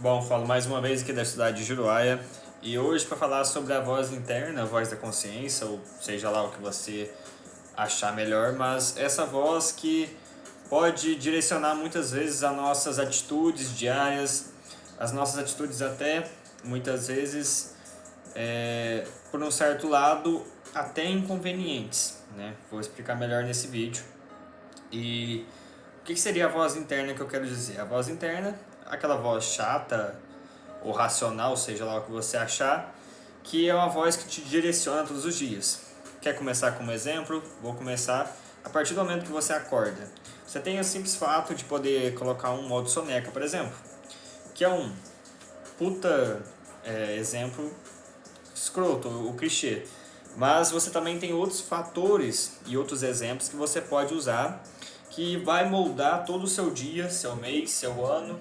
Bom, falo mais uma vez aqui da cidade de Juruáia e hoje para falar sobre a voz interna, a voz da consciência, ou seja lá o que você achar melhor, mas essa voz que pode direcionar muitas vezes as nossas atitudes diárias, as nossas atitudes até muitas vezes por um certo lado até inconvenientes, né? Vou explicar melhor nesse vídeo. E o que seria a voz interna que eu quero dizer? A voz interna, aquela voz chata ou racional, seja lá o que você achar, que é uma voz que te direciona todos os dias. Quer começar com um exemplo? Vou começar a partir do momento que você acorda. Você tem o simples fato de poder colocar um modo soneca, por exemplo, que é um puta exemplo escroto, o clichê. Mas você também tem outros fatores e outros exemplos que você pode usar que vai moldar todo o seu dia, seu mês, seu ano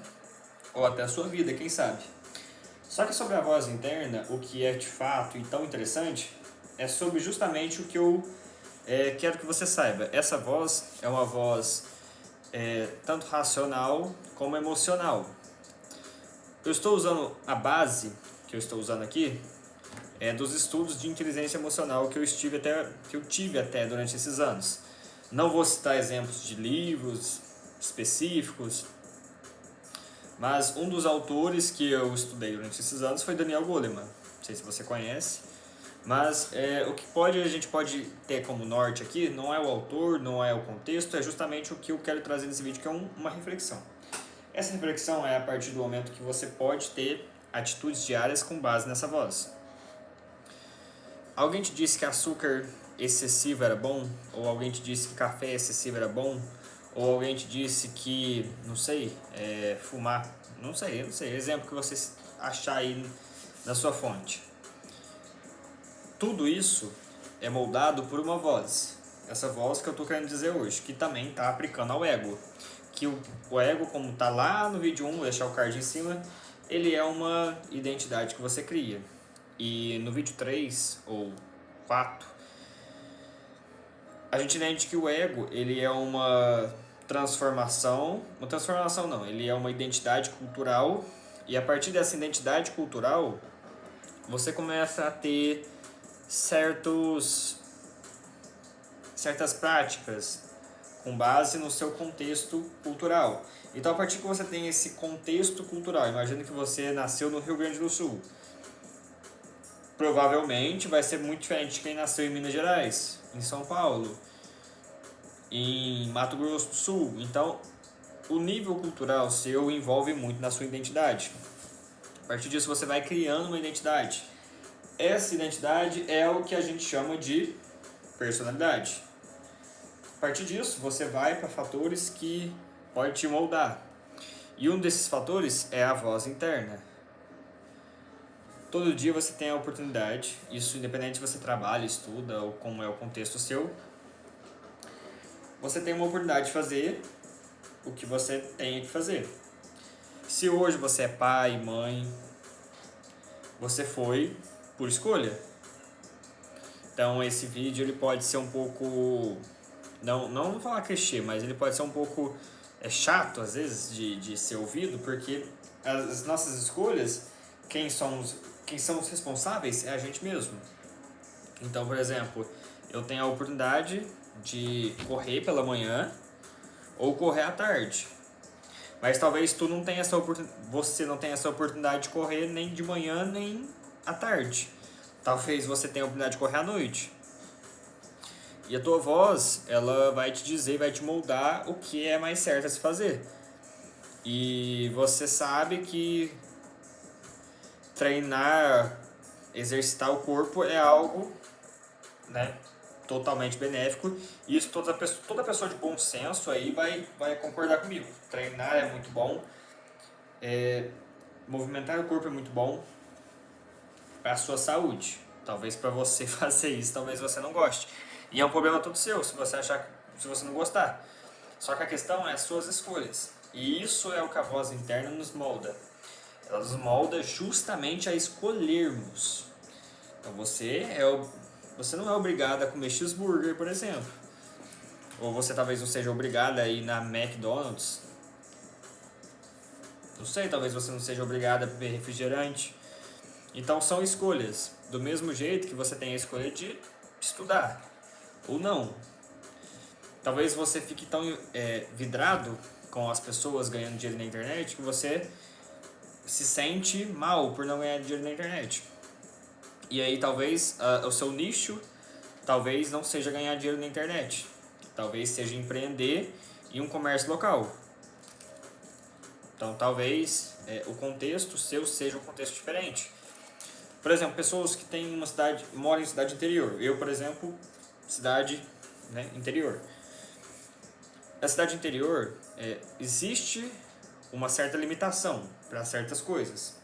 ou até a sua vida, quem sabe. Só que sobre a voz interna, o que é de fato e tão interessante é sobre justamente o que eu quero que você saiba. Essa voz é uma voz tanto racional como emocional. Eu estou usando a base que eu estou usando aqui dos estudos de inteligência emocional que eu tive até durante esses anos. Não vou citar exemplos de livros específicos, mas um dos autores que eu estudei durante esses anos foi Daniel Goleman. Não sei se você conhece, mas o que a gente pode ter como norte aqui não é o autor, não é o contexto, é justamente o que eu quero trazer nesse vídeo, que é uma reflexão. Essa reflexão é a partir do momento que você pode ter atitudes diárias com base nessa voz. Alguém te disse que açúcar excessivo era bom? Ou alguém te disse que café excessivo era bom? Ou alguém te disse que, não sei, fumar? Não sei, exemplo que você achar aí na sua fonte. Tudo isso é moldado por uma voz. Essa voz que eu estou querendo dizer hoje, que também está aplicando ao ego. Que o ego, como está lá no vídeo 1, vou deixar o card em cima, ele é uma identidade que você cria. E no vídeo 3 ou 4, a gente entende que o ego, ele é uma transformação não, ele é uma identidade cultural, e a partir dessa identidade cultural, você começa a ter certas práticas com base no seu contexto cultural. Então, a partir que você tem esse contexto cultural, imagina que você nasceu no Rio Grande do Sul, provavelmente vai ser muito diferente de quem nasceu em Minas Gerais, em São Paulo, em Mato Grosso do Sul. Então, o nível cultural seu envolve muito na sua identidade. A partir disso, você vai criando uma identidade. Essa identidade é o que a gente chama de personalidade. A partir disso, você vai para fatores que podem te moldar. E um desses fatores é a voz interna. Todo dia você tem a oportunidade, isso independente se você trabalha, estuda ou como é o contexto seu, você tem uma oportunidade de fazer o que você tem que fazer. Se hoje você é pai, mãe, você foi por escolha. Então esse vídeo ele pode ser um pouco, não vou falar clichê, mas ele pode ser um pouco chato às vezes de ser ouvido, porque as nossas escolhas, quem são os responsáveis é a gente mesmo. Então, por exemplo, eu tenho a oportunidade de correr pela manhã ou correr à tarde. Mas talvez você não tenha essa oportunidade de correr nem de manhã nem à tarde. Talvez você tenha a oportunidade de correr à noite. E a tua voz, ela vai te dizer, vai te moldar o que é mais certo a se fazer. E você sabe que treinar, exercitar o corpo é algo, né, totalmente benéfico. E isso toda pessoa de bom senso aí vai concordar comigo. Treinar é muito bom, movimentar o corpo é muito bom para a sua saúde. Talvez para você fazer isso, talvez você não goste. E é um problema todo seu, se você não gostar. Só que a questão é as suas escolhas. E isso é o que a voz interna nos molda. Ela nos molda justamente a escolhermos. Então você não é obrigado a comer cheeseburger, por exemplo. Ou você talvez não seja obrigado a ir na McDonald's Não sei, talvez você não seja obrigado a beber refrigerante. Então são escolhas. Do mesmo jeito que você tem a escolha de estudar ou não. Talvez você fique tão vidrado com as pessoas ganhando dinheiro na internet que você se sente mal por não ganhar dinheiro na internet. E aí talvez o seu nicho talvez não seja ganhar dinheiro na internet. Talvez seja empreender em um comércio local. Então talvez o contexto seu seja um contexto diferente. Por exemplo, pessoas que têm uma cidade, moram em cidade interior. Eu, por exemplo, cidade, né, interior. Na cidade interior existe uma certa limitação para certas coisas.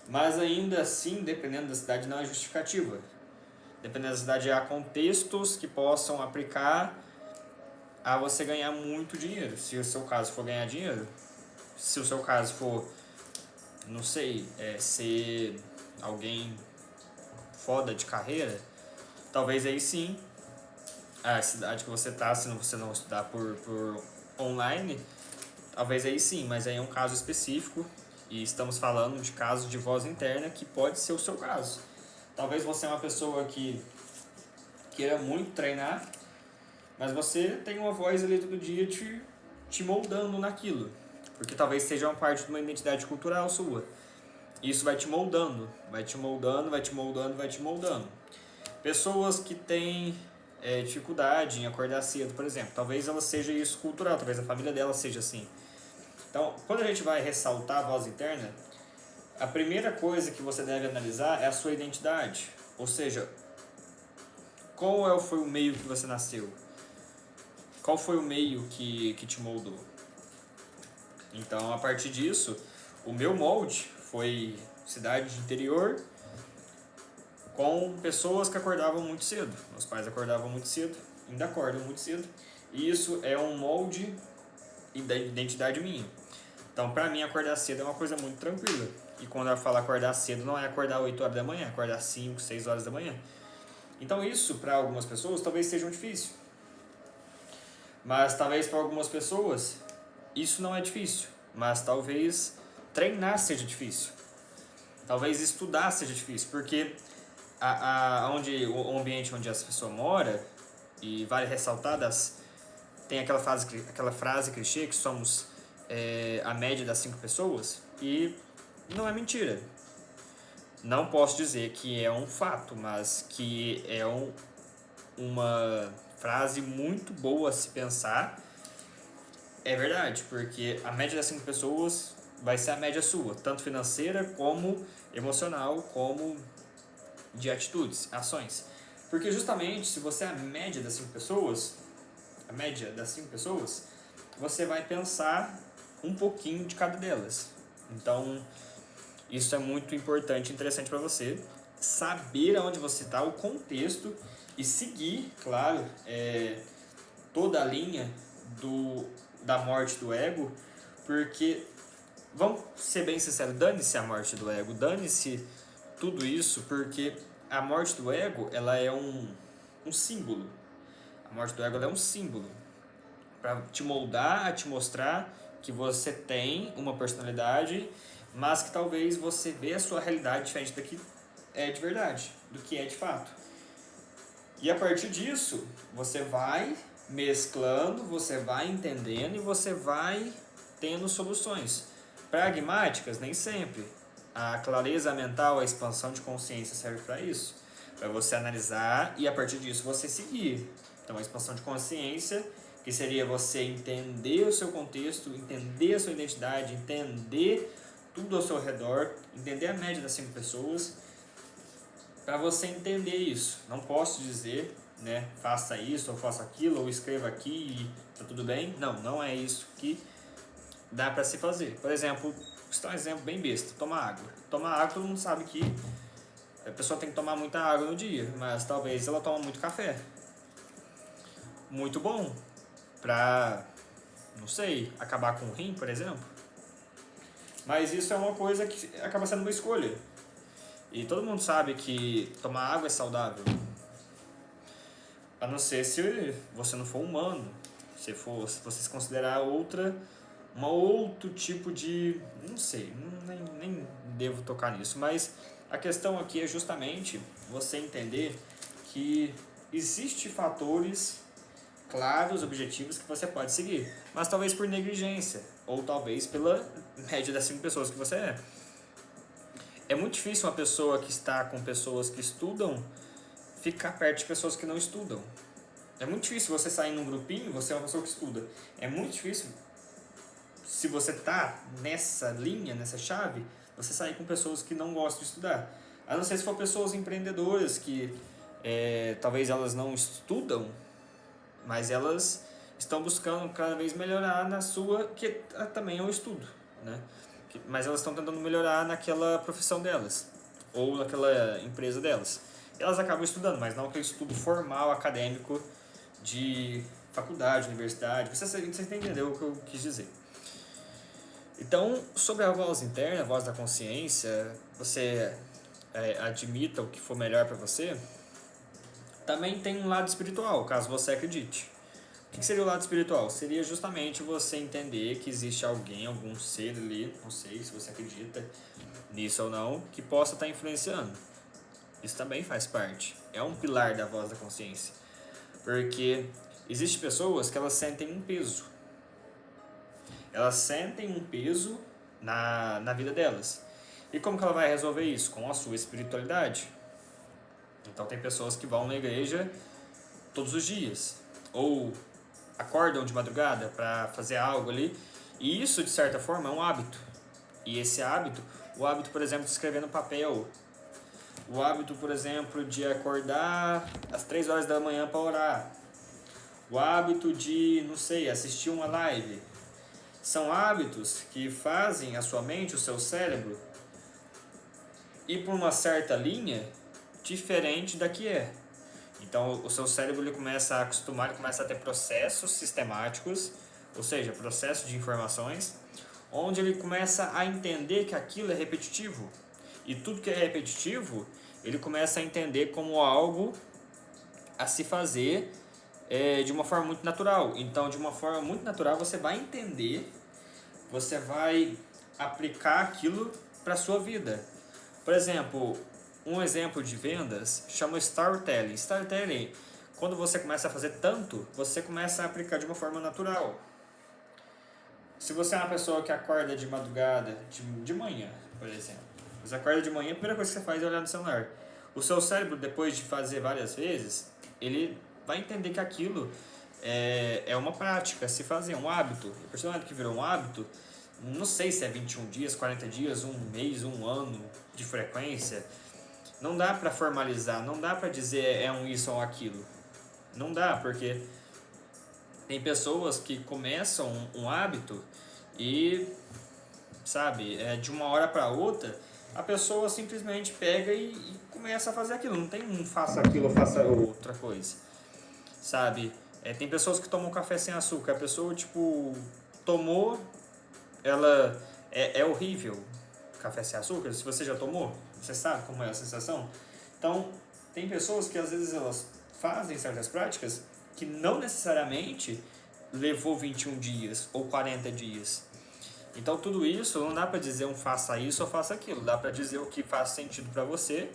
Mas ainda assim, dependendo da cidade, não é justificativa. Dependendo da cidade, há contextos que possam aplicar a você ganhar muito dinheiro. Se o seu caso for ganhar dinheiro, se o seu caso for, não sei, ser alguém foda de carreira, talvez aí sim, a cidade que você tá, se você não estudar por online, talvez aí sim, mas aí é um caso específico e estamos falando de casos de voz interna que pode ser o seu caso. Talvez você é uma pessoa que queira muito treinar, mas você tem uma voz ali todo dia te moldando naquilo, porque talvez seja uma parte de uma identidade cultural sua. Isso vai te moldando, vai te moldando, vai te moldando, vai te moldando. Pessoas que têm dificuldade em acordar cedo, por exemplo, talvez ela seja isso cultural, talvez a família dela seja assim. Então, quando a gente vai ressaltar a voz interna, a primeira coisa que você deve analisar é a sua identidade. Ou seja, qual foi o meio que você nasceu? Qual foi o meio que te moldou? Então, a partir disso, o meu molde foi cidade de interior com pessoas que acordavam muito cedo. Meus pais acordavam muito cedo, ainda acordam muito cedo. E isso é um molde da identidade minha. Então, pra mim, acordar cedo é uma coisa muito tranquila. E quando eu falo acordar cedo, não é acordar 8 horas da manhã, é acordar 5, 6 horas da manhã. Então, isso, para algumas pessoas, talvez seja um difícil. Mas, talvez, para algumas pessoas, isso não é difícil. Mas, talvez, treinar seja difícil. Talvez, estudar seja difícil. Porque o ambiente onde essa pessoa mora, e vale ressaltar, tem aquela frase clichê que somos a média das 5 pessoas, e não é mentira. Não posso dizer que é um fato, mas que é uma frase muito boa a se pensar. É verdade, porque a média das 5 pessoas vai ser a média sua, tanto financeira como emocional, como de atitudes, ações. Porque justamente se você é a média das 5 pessoas, você vai pensar um pouquinho de cada delas. Então, isso é muito importante e interessante para você saber aonde você está, o contexto, e seguir, claro, toda a linha da morte do ego, porque, vamos ser bem sinceros, dane-se a morte do ego, dane-se tudo isso, porque a morte do ego, ela é um símbolo. A morte do ego, ela é um símbolo para te moldar, a te mostrar que você tem uma personalidade, mas que talvez você vê a sua realidade diferente do que é de verdade, do que é de fato. E a partir disso, você vai mesclando, você vai entendendo e você vai tendo soluções. Pragmáticas, nem sempre. A clareza mental, a expansão de consciência serve para isso. Para você analisar e a partir disso você seguir. Então a expansão de consciência, que seria você entender o seu contexto, entender a sua identidade, entender tudo ao seu redor, entender a média das 5 pessoas, para você entender isso. Não posso dizer, né, faça isso ou faça aquilo ou escreva aqui e tá tudo bem. Não, não é isso que dá para se fazer. Por exemplo, vou citar um exemplo bem besta, tomar água. Tomar água, todo mundo sabe que a pessoa tem que tomar muita água no dia, mas talvez ela tome muito café. Muito bom para, não sei, acabar com o rim, por exemplo. Mas isso é uma coisa que acaba sendo uma escolha. E todo mundo sabe que tomar água é saudável. A não ser se você não for humano, se você se considerar outra um outro tipo de... não sei, nem devo tocar nisso, mas a questão aqui é justamente você entender que existe fatores claros, objetivos que você pode seguir, mas talvez por negligência, ou talvez pela média das 5 pessoas que você é. É muito difícil uma pessoa que está com pessoas que estudam ficar perto de pessoas que não estudam. É muito difícil você sair num grupinho, você é uma pessoa que estuda. É muito difícil, se você tá nessa linha, nessa chave, você sair com pessoas que não gostam de estudar. A não ser se for pessoas empreendedoras que talvez elas não estudam, mas elas estão buscando cada vez melhorar na sua, que também é um estudo, né? Mas elas estão tentando melhorar naquela profissão delas, ou naquela empresa delas. Elas acabam estudando, mas não aquele estudo formal, acadêmico, de faculdade, universidade. Você entendeu o que eu quis dizer. Então, sobre a voz interna, a voz da consciência, você admita o que for melhor para você, também tem um lado espiritual, caso você acredite. O que seria o lado espiritual? Seria justamente você entender que existe alguém, algum ser ali, não sei se você acredita nisso ou não, que possa estar influenciando. Isso também faz parte. É um pilar da voz da consciência. Porque existem pessoas que elas sentem um peso. Elas sentem um peso na vida delas. E como que ela vai resolver isso? Com a sua espiritualidade. Então tem pessoas que vão na igreja todos os dias. Ou acordam de madrugada para fazer algo ali. E isso, de certa forma, é um hábito. E esse hábito, o hábito, por exemplo, de escrever no papel. O hábito, por exemplo, de acordar às 3 horas da manhã para orar. O hábito de, não sei, assistir uma live. São hábitos que fazem a sua mente, o seu cérebro, ir por uma certa linha diferente da que é. Então, o seu cérebro ele começa a acostumar, ele começa a ter processos sistemáticos, ou seja, processos de informações, onde ele começa a entender que aquilo é repetitivo. E tudo que é repetitivo, ele começa a entender como algo a se fazer de uma forma muito natural. Então, de uma forma muito natural, você vai entender, você vai aplicar aquilo para a sua vida. Por exemplo, um exemplo de vendas chama storytelling. Storytelling, quando você começa a fazer tanto, você começa a aplicar de uma forma natural. Se você é uma pessoa que acorda de madrugada, de manhã, por exemplo, você acorda de manhã, a primeira coisa que você faz é olhar no celular. O seu cérebro, depois de fazer várias vezes, ele vai entender que aquilo é uma prática, se fazer, um hábito. A partir que virou um hábito, não sei se é 21 dias, 40 dias, um mês, um ano de frequência. Não dá para formalizar, não dá para dizer é um isso ou aquilo. Não dá, porque tem pessoas que começam um hábito e, sabe, de uma hora para outra, a pessoa simplesmente pega e começa a fazer aquilo. Não tem um faça aquilo ou faça outra coisa, sabe? Tem pessoas que tomam café sem açúcar. A pessoa, tipo, tomou, ela é horrível café sem açúcar. Se você já tomou, você sabe como é a sensação. Então, tem pessoas que às vezes elas fazem certas práticas que não necessariamente levou 21 dias ou 40 dias. Então, tudo isso não dá para dizer um faça isso ou faça aquilo. Dá para dizer o que faz sentido para você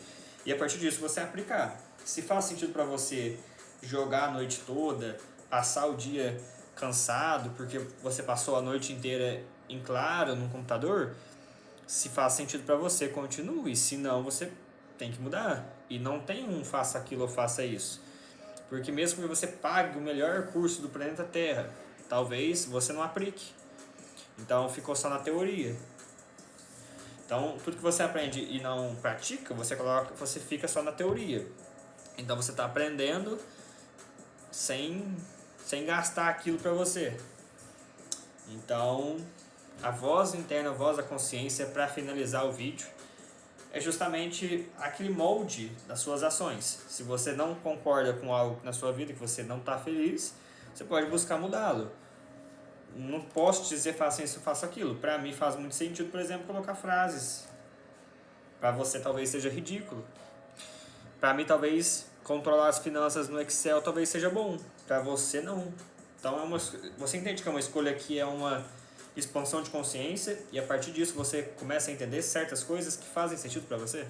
e a partir disso você aplicar. Se faz sentido para você jogar a noite toda, passar o dia cansado porque você passou a noite inteira em claro no computador, se faz sentido para você, continue. Se não, você tem que mudar. E não tem um faça aquilo ou faça isso. Porque mesmo que você pague o melhor curso do planeta Terra, talvez você não aplique. Então ficou só na teoria. Então tudo que você aprende e não pratica, você fica só na teoria. Então você está aprendendo sem gastar aquilo para você. Então a voz interna, a voz da consciência, para finalizar o vídeo, é justamente aquele molde das suas ações. Se você não concorda com algo na sua vida, que você não está feliz, você pode buscar mudá-lo. Não posso te dizer faça isso, faça aquilo. Para mim faz muito sentido, por exemplo, colocar frases. Para você talvez seja ridículo. Para mim talvez controlar as finanças no Excel talvez seja bom. Para você não. Então você entende que é uma escolha que é uma expansão de consciência e a partir disso você começa a entender certas coisas que fazem sentido para você?